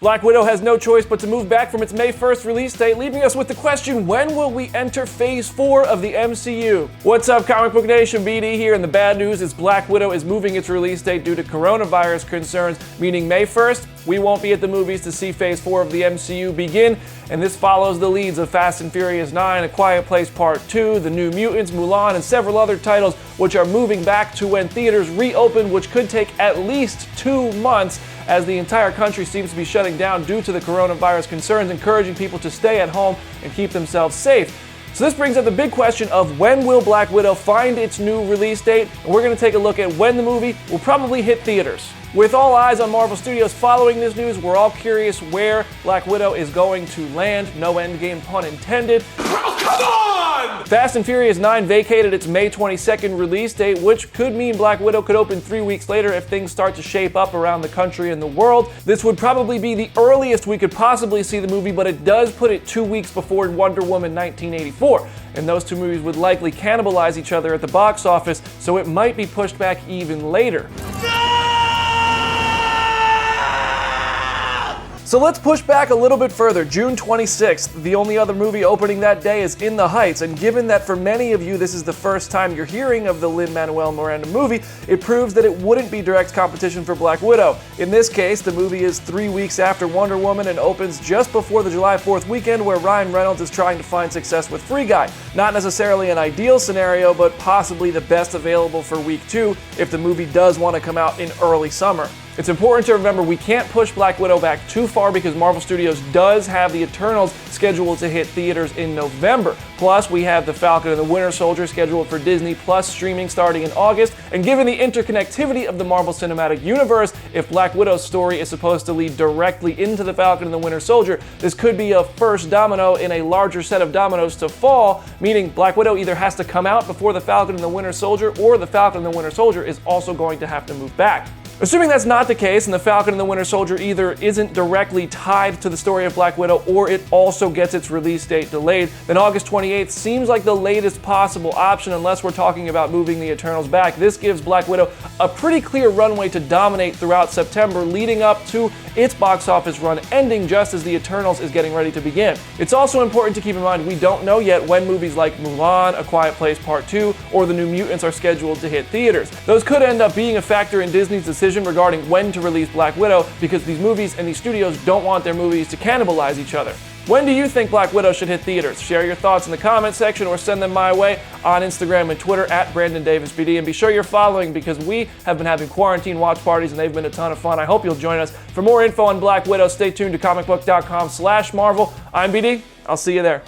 Black Widow has no choice but to move back from its May 1st release date, leaving us with the question, when will we enter Phase 4 of the MCU? What's up, Comic Book Nation? BD here, and the bad news is Black Widow is moving its release date due to coronavirus concerns, meaning May 1st, we won't be at the movies to see Phase 4 of the MCU begin, and this follows the leads of Fast and Furious 9, A Quiet Place Part 2, The New Mutants, Mulan, and several other titles which are moving back to when theaters reopen, which could take at least 2 months, as the entire country seems to be shutting down due to the coronavirus concerns, encouraging people to stay at home and keep themselves safe. So this brings up the big question of when will Black Widow find its new release date, and we're going to take a look at when the movie will probably hit theaters. With all eyes on Marvel Studios following this news, we're all curious where Black Widow is going to land. No endgame pun intended. Oh, come on! Fast and Furious 9 vacated its May 22nd release date, which could mean Black Widow could open 3 weeks later if things start to shape up around the country and the world. This would probably be the earliest we could possibly see the movie, but it does put it 2 weeks before Wonder Woman 1984. And those two movies would likely cannibalize each other at the box office, so it might be pushed back even later. So let's push back a little bit further. June 26th, the only other movie opening that day is In the Heights, and given that for many of you this is the first time you're hearing of the Lin-Manuel Miranda movie, it proves that it wouldn't be direct competition for Black Widow. In this case, the movie is 3 weeks after Wonder Woman and opens just before the July 4th weekend, where Ryan Reynolds is trying to find success with Free Guy. Not necessarily an ideal scenario, but possibly the best available for week 2 if the movie does want to come out in early summer. It's important to remember we can't push Black Widow back too far because Marvel Studios does have the Eternals scheduled to hit theaters in November. Plus, we have The Falcon and the Winter Soldier scheduled for Disney Plus streaming starting in August. And given the interconnectivity of the Marvel Cinematic Universe, if Black Widow's story is supposed to lead directly into The Falcon and the Winter Soldier, this could be a first domino in a larger set of dominoes to fall, meaning Black Widow either has to come out before The Falcon and the Winter Soldier, or The Falcon and the Winter Soldier is also going to have to move back. Assuming that's not the case, and The Falcon and the Winter Soldier either isn't directly tied to the story of Black Widow, or it also gets its release date delayed, then August 28th seems like the latest possible option unless we're talking about moving the Eternals back. This gives Black Widow a pretty clear runway to dominate throughout September, leading up to its box office run ending just as the Eternals is getting ready to begin. It's also important to keep in mind we don't know yet when movies like Mulan, A Quiet Place Part 2, or The New Mutants are scheduled to hit theaters. Those could end up being a factor in Disney's decision regarding when to release Black Widow, because these movies and these studios don't want their movies to cannibalize each other. When do you think Black Widow should hit theaters? Share your thoughts in the comment section or send them my way on Instagram and Twitter at BrandonDavisBD. And be sure you're following because we have been having quarantine watch parties and they've been a ton of fun. I hope you'll join us. For more info on Black Widow, stay tuned to Comicbook.com/Marvel. I'm BD. I'll see you there.